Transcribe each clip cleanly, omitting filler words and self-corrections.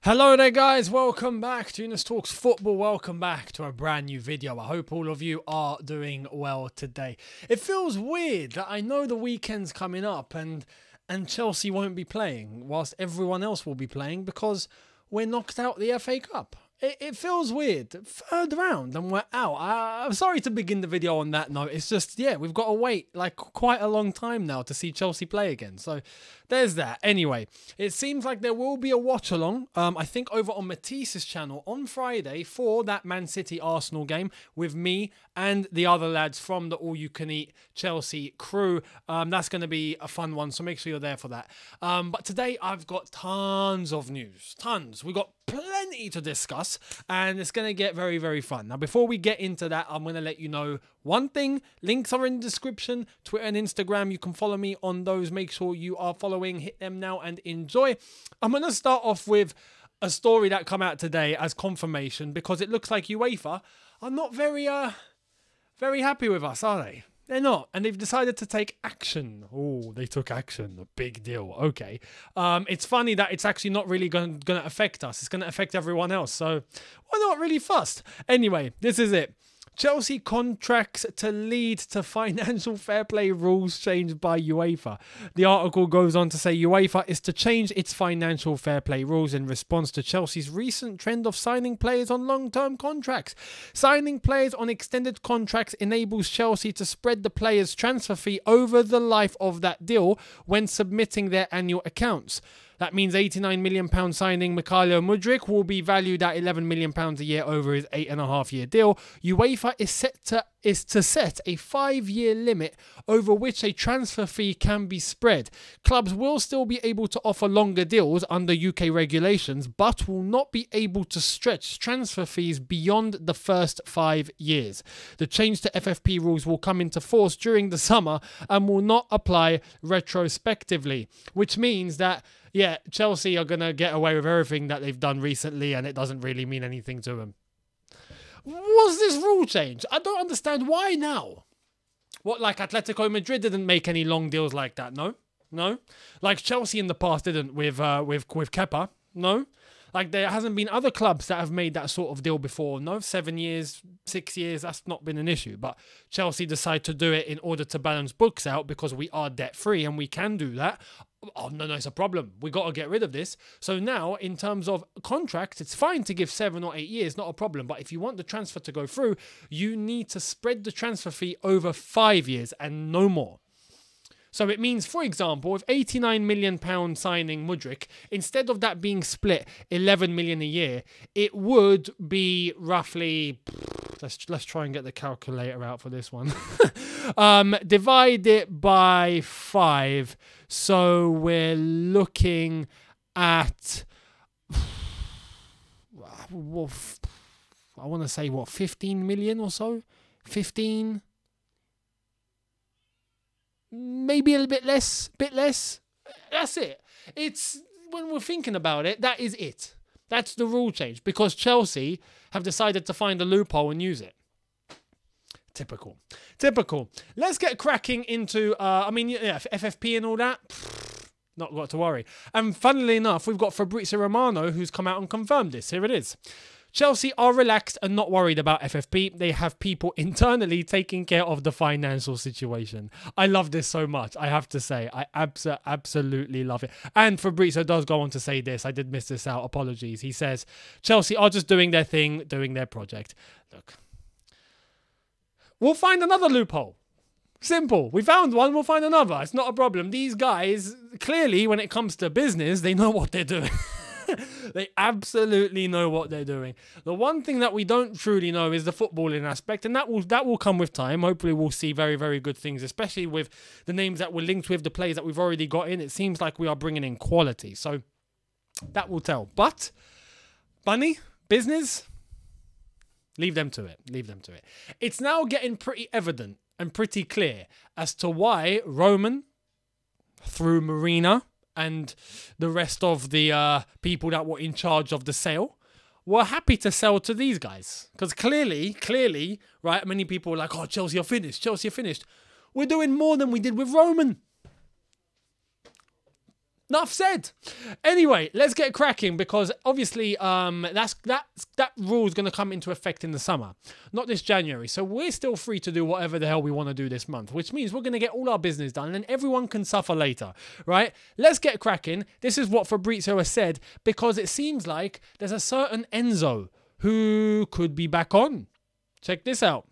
Hello there guys, welcome back to Eunice Talks Football, welcome back to a brand new video. I hope all of you are doing well today. It feels weird that I know the weekend's coming up and Chelsea won't be playing whilst everyone else will be playing because we're knocked out the FA Cup. It feels weird. Third round and we're out. I'm sorry to begin the video on that note. It's just, yeah, we've got to wait like quite a long time now to see Chelsea play again. So there's that. Anyway, it seems like there will be a watch along, I think over on Matisse's channel on Friday for that Man City Arsenal game with me and the other lads from the All You Can Eat Chelsea crew. That's going to be a fun one, so make sure you're there for that. But today I've got tons of news. Tons. We've got plenty to discuss and it's going to get very, very fun. Now, before we get into that, I'm going to let you know one thing. Links are in the description, Twitter and Instagram. You can follow me on those. Make sure you are following. Hit them now and enjoy. I'm going to start off with a story that come out today as confirmation because it looks like UEFA are not very happy with us, are they? They're not, and they've decided to take action. Oh, they took action. A big deal. Okay. It's funny that it's actually not really going to affect us. It's going to affect everyone else, so we're not really fussed. Anyway, this is it. Chelsea contracts to lead to financial fair play rules changed by UEFA. The article goes on to say UEFA is to change its financial fair play rules in response to Chelsea's recent trend of signing players on long-term contracts. Signing players on extended contracts enables Chelsea to spread the player's transfer fee over the life of that deal when submitting their annual accounts. That means £89 million signing Mykhailo Mudryk will be valued at £11 million a year over his 8.5-year deal. UEFA is to set a 5-year limit over which a transfer fee can be spread. Clubs will still be able to offer longer deals under UK regulations, but will not be able to stretch transfer fees beyond the first 5 years. The change to FFP rules will come into force during the summer and will not apply retrospectively, which means that yeah, Chelsea are going to get away with everything that they've done recently and it doesn't really mean anything to them. Was this rule change? I don't understand why now. What, like Atletico Madrid didn't make any long deals like that? No? No? Like Chelsea in the past didn't with Kepa? No? Like there hasn't been other clubs that have made that sort of deal before. No, 7 years, 6 years, that's not been an issue. But Chelsea decide to do it in order to balance books out because we are debt free and we can do that. Oh, no, it's a problem. We got to get rid of this. So now, in terms of contracts, it's fine to give 7 or 8 years, not a problem. But if you want the transfer to go through, you need to spread the transfer fee over 5 years and no more. So it means, for example, with £89 million signing Mudryk, instead of that being split 11 million a year, it would be roughly, let's try and get the calculator out for this one. Divide it by 5. So we're looking at, well, I want to say, what, 15 million or so? 15? Maybe a little bit less, That's it. It's, when we're thinking about it, that is it. That's the rule change because Chelsea have decided to find a loophole and use it. Typical. Let's get cracking into, FFP and all that. Not got to worry. And funnily enough, we've got Fabrizio Romano who's come out and confirmed this. Here it is. Chelsea are relaxed and not worried about FFP. They have people internally taking care of the financial situation. I love this so much, I have to say. I absolutely love it. And Fabrizio does go on to say this. I did miss this out. Apologies. He says, Chelsea are just doing their thing, doing their project. Look, we'll find another loophole. Simple. We found one, we'll find another. It's not a problem. These guys, clearly, when it comes to business, they know what they're doing. They absolutely know what they're doing. The one thing that we don't truly know is the footballing aspect, and that will come with time. Hopefully we'll see very, very good things, especially with the names that we're linked with, the players that we've already got in. It seems like we are bringing in quality, so that will tell. But money, business, leave them to it. It's now getting pretty evident and pretty clear as to why Roman, through Marina, and the rest of the people that were in charge of the sale were happy to sell to these guys. Because clearly, right, many people were like, oh, Chelsea are finished. We're doing more than we did with Roman. Enough said. Anyway, let's get cracking because obviously that rule is going to come into effect in the summer, not this January. So we're still free to do whatever the hell we want to do this month, which means we're going to get all our business done and everyone can suffer later, right? Let's get cracking. This is what Fabrizio has said because it seems like there's a certain Enzo who could be back on. Check this out.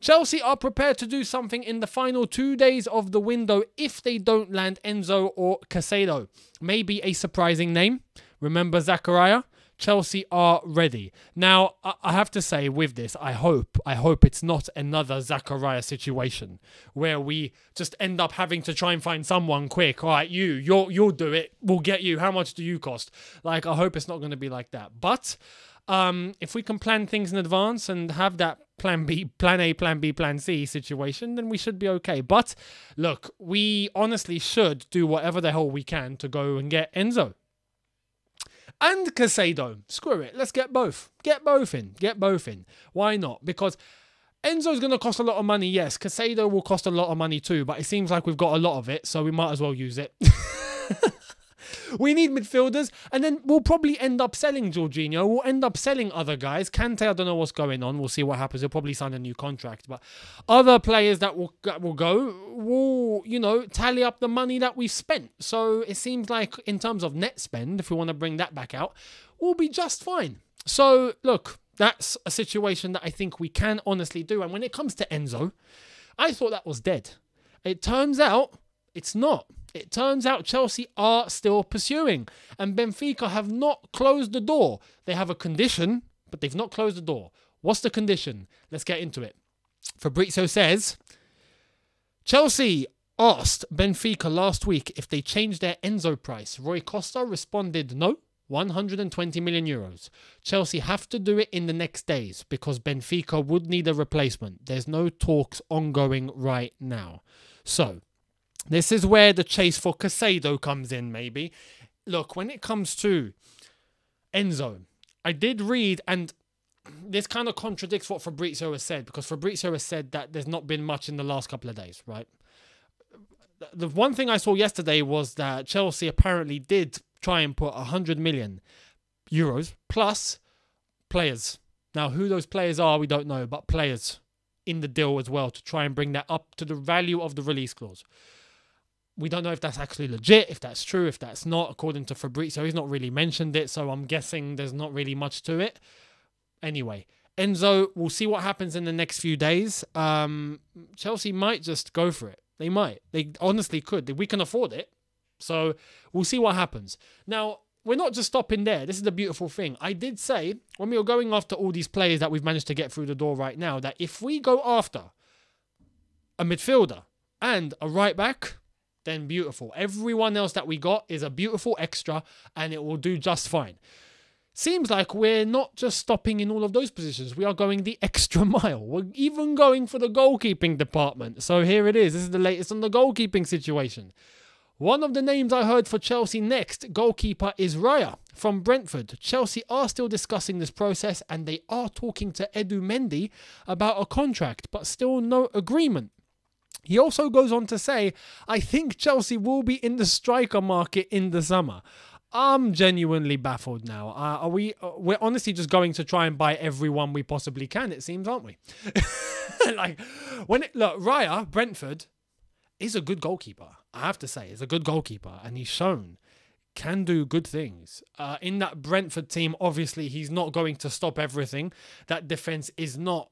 Chelsea are prepared to do something in the final 2 days of the window if they don't land Enzo or Caicedo. Maybe a surprising name. Remember Zakaria? Chelsea are ready. Now, I have to say with this, I hope it's not another Zakaria situation where we just end up having to try and find someone quick. All right, you'll do it. We'll get you. How much do you cost? Like, I hope it's not going to be like that. But if we can plan things in advance and have that plan B, plan A, plan B, plan C situation, then we should be okay. But look, we honestly should do whatever the hell we can to go and get Enzo and Caicedo. Screw it. Let's get both. Get both in. Why not? Because Enzo's going to cost a lot of money, yes. Caicedo will cost a lot of money too, but it seems like we've got a lot of it, so we might as well use it. We need midfielders, and then we'll probably end up selling Jorginho. We'll end up selling other guys. Kante, I don't know what's going on. We'll see what happens. He'll probably sign a new contract. But other players that will go will, tally up the money that we've spent. So it seems like in terms of net spend, if we want to bring that back out, we'll be just fine. So, look, that's a situation that I think we can honestly do. And when it comes to Enzo, I thought that was dead. It turns out it's not. It turns out Chelsea are still pursuing and Benfica have not closed the door. They have a condition, but they've not closed the door. What's the condition? Let's get into it. Fabrizio says, Chelsea asked Benfica last week if they changed their Enzo price. Rui Costa responded no, 120 million euros. Chelsea have to do it in the next days because Benfica would need a replacement. There's no talks ongoing right now. So, this is where the chase for Caicedo comes in, maybe. Look, when it comes to Enzo, I did read, and this kind of contradicts what Fabrizio has said, because Fabrizio has said that there's not been much in the last couple of days, right? The one thing I saw yesterday was that Chelsea apparently did try and put 100 million euros plus players. Now, who those players are, we don't know, but players in the deal as well to try and bring that up to the value of the release clause. We don't know if that's actually legit, if that's true, if that's not. According to Fabrizio, he's not really mentioned it, so I'm guessing there's not really much to it. Anyway, Enzo, we'll see what happens in the next few days. Chelsea might just go for it. They might. They honestly could. We can afford it. So we'll see what happens. Now, we're not just stopping there. This is the beautiful thing. I did say, when we were going after all these players that we've managed to get through the door right now, that if we go after a midfielder and a right back, then beautiful. Everyone else that we got is a beautiful extra and it will do just fine. Seems like we're not just stopping in all of those positions. We are going the extra mile. We're even going for the goalkeeping department. So here it is. This is the latest on the goalkeeping situation. One of the names I heard for Chelsea next goalkeeper is Raya from Brentford. Chelsea are still discussing this process and they are talking to Edu Mendy about a contract, but still no agreement. He also goes on to say, I think Chelsea will be in the striker market in the summer. I'm genuinely baffled now. We're honestly just going to try and buy everyone we possibly can, it seems, aren't we? Look, Raya, Brentford, is a good goalkeeper. I have to say, is a good goalkeeper. And he's shown can do good things. In that Brentford team, obviously, he's not going to stop everything. That defence is not,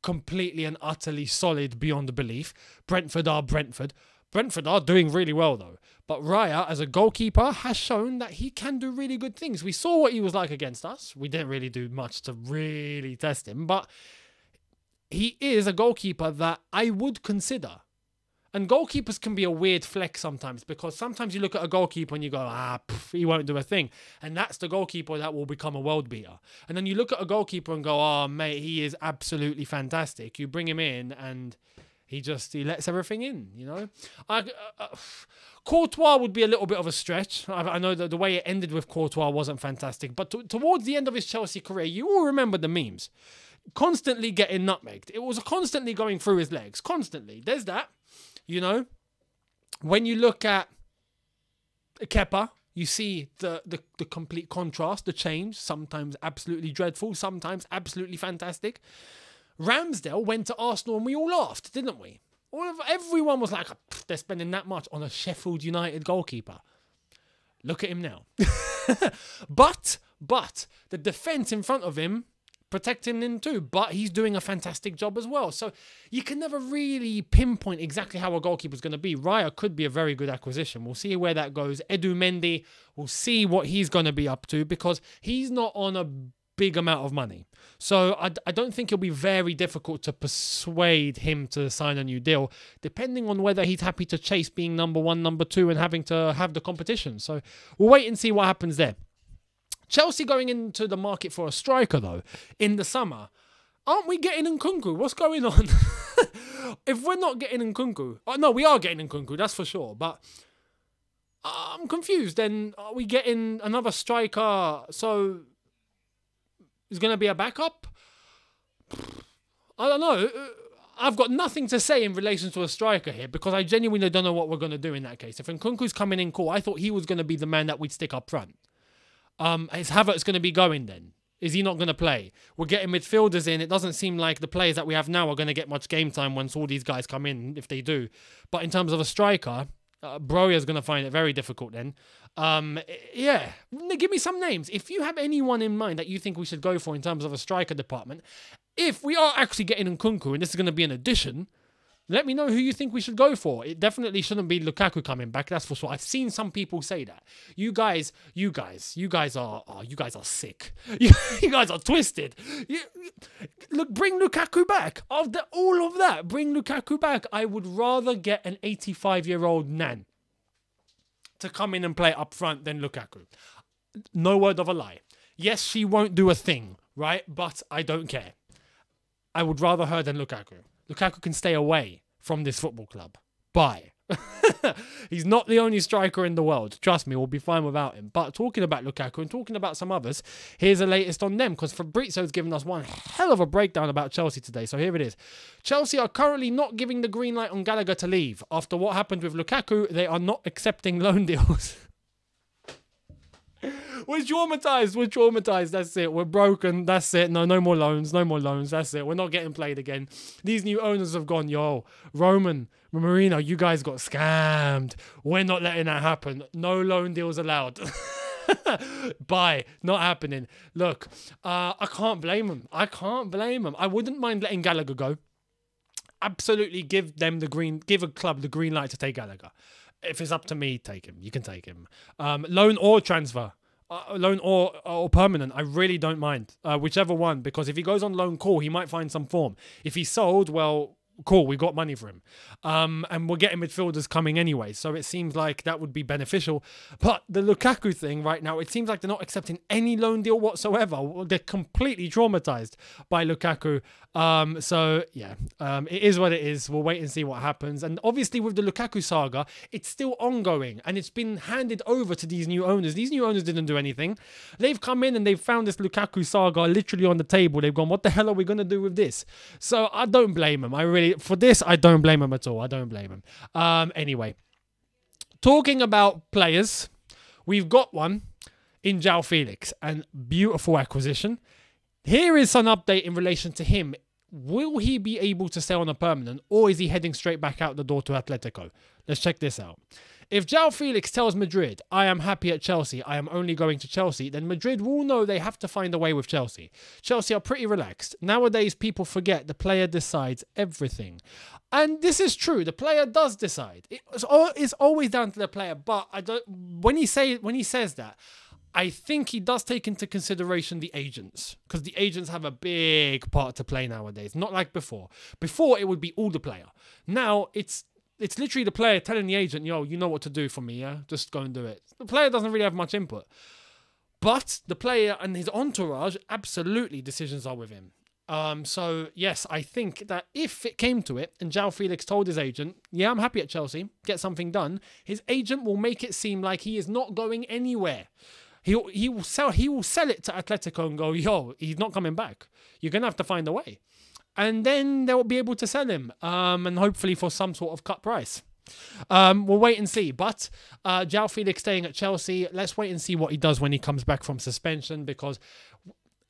completely and utterly solid beyond belief. Brentford are Brentford. Brentford are doing really well though. But Raya, as a goalkeeper, has shown that he can do really good things. We saw what he was like against us. We didn't really do much to really test him. But he is a goalkeeper that I would consider. And goalkeepers can be a weird flex sometimes because sometimes you look at a goalkeeper and you go, he won't do a thing. And that's the goalkeeper that will become a world beater. And then you look at a goalkeeper and go, oh, mate, he is absolutely fantastic. You bring him in and he lets everything in, Courtois would be a little bit of a stretch. I know that the way it ended with Courtois wasn't fantastic. But towards the end of his Chelsea career, you all remember the memes. Constantly getting nutmegged. It was constantly going through his legs. Constantly. There's that. When you look at Kepa, you see the complete contrast, the change, sometimes absolutely dreadful, sometimes absolutely fantastic. Ramsdale went to Arsenal and we all laughed, didn't we? Everyone was like, they're spending that much on a Sheffield United goalkeeper. Look at him now. But the defence in front of him protecting him too, but he's doing a fantastic job as well. So you can never really pinpoint exactly how a goalkeeper is going to be. Raya could be a very good acquisition. We'll see where that goes. Edu Mendy, we'll see what he's going to be up to because he's not on a big amount of money. So I don't think it'll be very difficult to persuade him to sign a new deal, depending on whether he's happy to chase being number one, number two, and having to have the competition. So we'll wait and see what happens there. Chelsea going into the market for a striker, though, in the summer. Aren't we getting Nkunku? What's going on? If we're not getting Nkunku... Oh, no, we are getting Nkunku, that's for sure. But I'm confused. Then are we getting another striker? So is going to be a backup? I don't know. I've got nothing to say in relation to a striker here because I genuinely don't know what we're going to do in that case. If Nkunku's coming in, cool. I thought he was going to be the man that we'd stick up front. Is Havertz going to be going then? Is he not going to play? We're getting midfielders in. It doesn't seem like the players that we have now are going to get much game time once all these guys come in, if they do. But in terms of a striker, Broja's going to find it very difficult then. Yeah, give me some names. If you have anyone in mind that you think we should go for in terms of a striker department, if we are actually getting Nkunku and this is going to be an addition, let me know who you think we should go for. It definitely shouldn't be Lukaku coming back, that's for sure. I've seen some people say that. You guys are sick. You guys are twisted. Look, bring Lukaku back. After all of that, bring Lukaku back. I would rather get an 85-year-old Nan to come in and play up front than Lukaku. No word of a lie. Yes, she won't do a thing, right? But I don't care. I would rather her than Lukaku. Lukaku can stay away from this football club. Bye. He's not the only striker in the world. Trust me, we'll be fine without him. But talking about Lukaku and talking about some others, here's the latest on them because Fabrizio's given us one hell of a breakdown about Chelsea today. So here it is. Chelsea are currently not giving the green light on Gallagher to leave. After what happened with Lukaku, they are not accepting loan deals. We're traumatized, that's it. We're broken, that's it. No more loans, that's it. We're not getting played again. These new owners have gone, yo, Roman, Mourinho, you guys got scammed. We're not letting that happen. No loan deals allowed. Bye. Not happening. Look, I can't blame them. I wouldn't mind letting Gallagher go. Absolutely give a club the green light to take Gallagher. If it's up to me, take him. You can take him. Loan or transfer. Loan or permanent. I really don't mind. Whichever one. Because if he goes on loan, cool, he might find some form. If he's sold, well, cool, we got money for him. And we're getting midfielders coming anyway. So it seems like that would be beneficial. But the Lukaku thing right now, it seems like they're not accepting any loan deal whatsoever. They're completely traumatized by Lukaku. So yeah, it is what it is. We'll wait and see what happens. And obviously with the Lukaku saga, it's still ongoing and it's been handed over to these new owners. These new owners didn't do anything. They've come in and they've found this Lukaku saga literally on the table. They've gone, what the hell are we going to do with this? So I don't blame them. For this, I don't blame them at all. I don't blame them. Anyway, talking about players, we've got one in João Felix, and beautiful acquisition. Here is some update in relation to him. Will he be able to stay on a permanent, or is he heading straight back out the door to Atletico? Let's check this out. If João Felix tells Madrid, I am happy at Chelsea, I am only going to Chelsea, then Madrid will know they have to find a way with Chelsea. Chelsea are pretty relaxed. Nowadays, people forget the player decides everything. And this is true. The player does decide. It's always down to the player, but when he says that, I think he does take into consideration the agents, because the agents have a big part to play nowadays. Not like before. Before, it would be all the player. Now, it's literally the player telling the agent, yo, you know what to do for me, yeah? Just go and do it. The player doesn't really have much input. But the player and his entourage, absolutely decisions are with him. So, yes, I think that if it came to it and João Felix told his agent, yeah, I'm happy at Chelsea, get something done, his agent will make it seem like he is not going anywhere. He will sell it to Atletico and go, yo, he's not coming back. You're going to have to find a way. And then they'll be able to sell him, and hopefully for some sort of cut price. We'll wait and see. But João Felix staying at Chelsea. Let's wait and see what he does when he comes back from suspension, because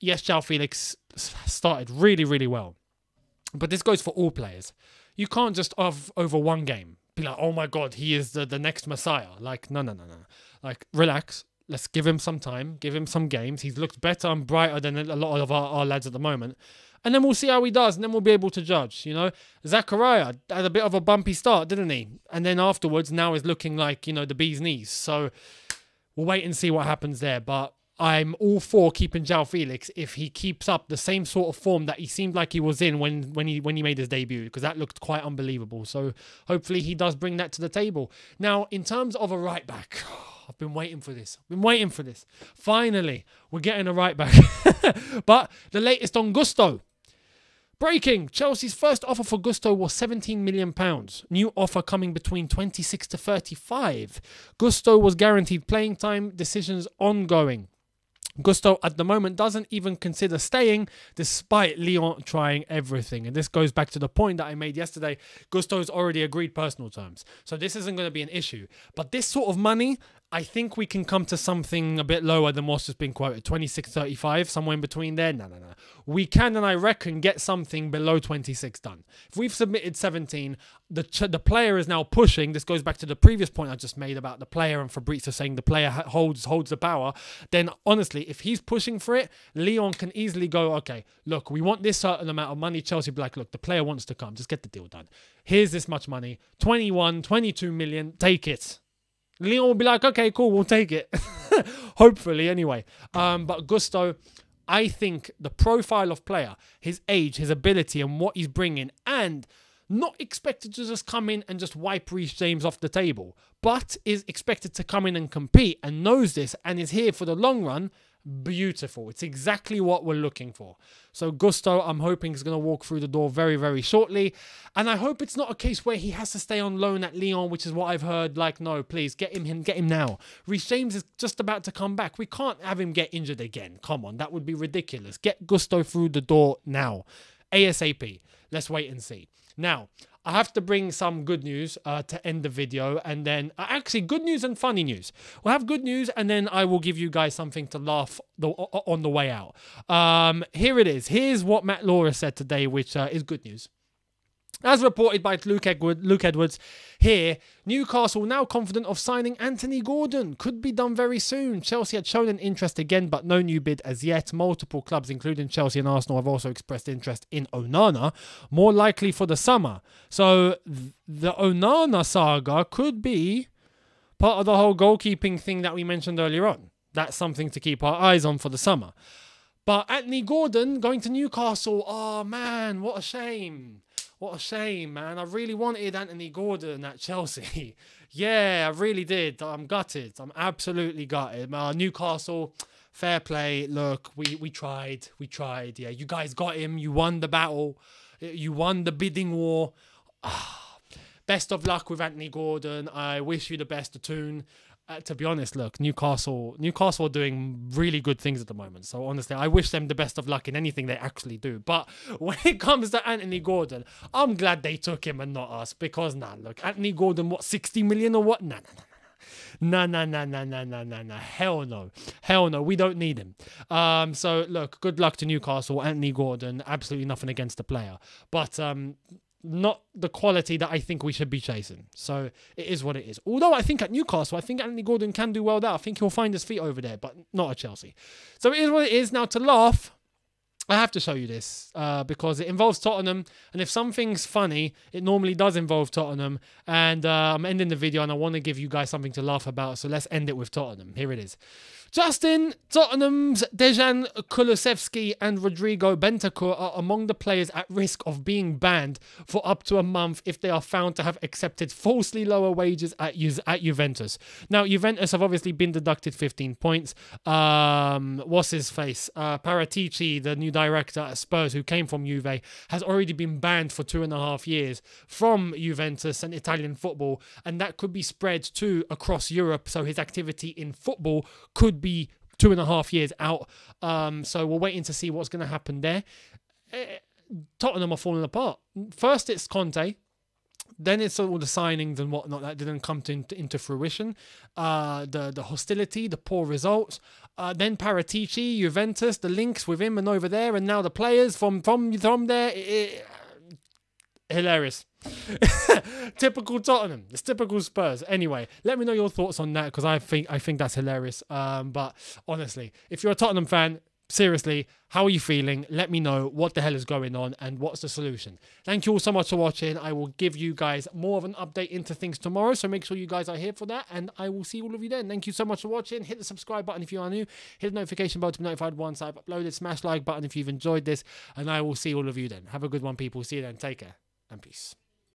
yes, João Felix started really, really well. But this goes for all players. You can't just over one game be like, oh my God, he is the next Messiah. Like, no. Like, relax. Let's give him some time. Give him some games. He's looked better and brighter than a lot of our lads at the moment. And then we'll see how he does, and then we'll be able to judge, you know. Zakaria had a bit of a bumpy start, didn't he? And then afterwards, now is looking like, you know, the bee's knees. So we'll wait and see what happens there. But I'm all for keeping João Felix if he keeps up the same sort of form that he seemed like he was in when he made his debut, because that looked quite unbelievable. So hopefully he does bring that to the table. Now, in terms of a right back, I've been waiting for this. Finally, we're getting a right back. But the latest on Gusto. Breaking, Chelsea's first offer for Gusto was £17 million. New offer coming between 26 to 35. Gusto was guaranteed playing time, decisions ongoing. Gusto at the moment doesn't even consider staying despite Lyon trying everything. And this goes back to the point that I made yesterday. Gusto's already agreed personal terms. So this isn't going to be an issue. But this sort of money, I think we can come to something a bit lower than what's just been quoted. 26.35, somewhere in between there. No. We can, and I reckon, get something below 26 done. If we've submitted 17, the player is now pushing. This goes back to the previous point I just made about the player and Fabrizio saying the player holds the power. Then, honestly, if he's pushing for it, Lyon can easily go, okay, look, we want this certain amount of money. Chelsea will be like, look, the player wants to come. Just get the deal done. Here's this much money. 21, 22 million. Take it. Lyon will be like, okay, cool, we'll take it. Hopefully, anyway. But Gusto, I think the profile of player, his age, his ability, and what he's bringing, and not expected to just come in and just wipe Reece James off the table, but is expected to come in and compete and knows this and is here for the long run. Beautiful. It's exactly what we're looking for. So Gusto, I'm hoping, is going to walk through the door very, very shortly. And I hope it's not a case where he has to stay on loan at Lyon, which is what I've heard. Like, no, please, get him now. Reece James is just about to come back. We can't have him get injured again. Come on, that would be ridiculous. Get Gusto through the door now. ASAP. Let's wait and see. Now, I have to bring some good news to end the video, and then actually good news and funny news. We'll have good news, and then I will give you guys something to laugh on the way out. Here it is. Here's what Matt Laura said today, which is good news. As reported by Luke Edwards, here, Newcastle now confident of signing Anthony Gordon. Could be done very soon. Chelsea had shown an interest again, but no new bid as yet. Multiple clubs, including Chelsea and Arsenal, have also expressed interest in Onana, more likely for the summer. So the Onana saga could be part of the whole goalkeeping thing that we mentioned earlier on. That's something to keep our eyes on for the summer. But Anthony Gordon going to Newcastle, oh man, what a shame. What a shame, man. I really wanted Anthony Gordon at Chelsea. Yeah, I really did. I'm gutted. I'm absolutely gutted. Newcastle, fair play. Look, we tried. Yeah, you guys got him. You won the battle. You won the bidding war. Best of luck with Anthony Gordon. I wish you the best of tune. To be honest, look, Newcastle are doing really good things at the moment. So honestly, I wish them the best of luck in anything they actually do. But when it comes to Anthony Gordon, I'm glad they took him and not us. Because, look, Anthony Gordon, what, 60 million or what? No. Hell no. We don't need him. So, look, good luck to Newcastle. Anthony Gordon, absolutely nothing against the player. But, not the quality that I think we should be chasing. So it is what it is. Although I think at Newcastle, I think Anthony Gordon can do well there. I think he'll find his feet over there, but not at Chelsea. So it is what it is. Now, to laugh, I have to show you this because it involves Tottenham. And if something's funny, it normally does involve Tottenham. And I'm ending the video and I want to give you guys something to laugh about. So let's end it with Tottenham. Here it is. Justin, Tottenham's Dejan Kulusevski and Rodrigo Bentancur are among the players at risk of being banned for up to a month if they are found to have accepted falsely lower wages at Juventus. Now, Juventus have obviously been deducted 15 points. What's his face? Paratici, the new director at Spurs, who came from Juve, has already been banned for 2.5 years from Juventus and Italian football, and that could be spread to across Europe. So his activity in football could be 2.5 years out. So we're waiting to see what's going to happen there. Tottenham are falling apart. First it's Conte, Then it's all the signings and whatnot that didn't come into fruition. The hostility, the poor results. Then Paratici, Juventus, the links with him and over there, and now the players from there. Hilarious. Typical Tottenham. It's typical Spurs. Anyway, let me know your thoughts on that, because I think that's hilarious. But honestly, if you're a Tottenham fan, seriously, how are you feeling? Let me know what the hell is going on and what's the solution. Thank you all so much for watching. I will give you guys more of an update into things tomorrow, so make sure you guys are here for that, and I will see all of you then. Thank you so much for watching. Hit the subscribe button if you are new. Hit the notification bell to be notified once I've uploaded. Smash like button if you've enjoyed this, and I will see all of you then. Have a good one, people. See you then. Take care and peace.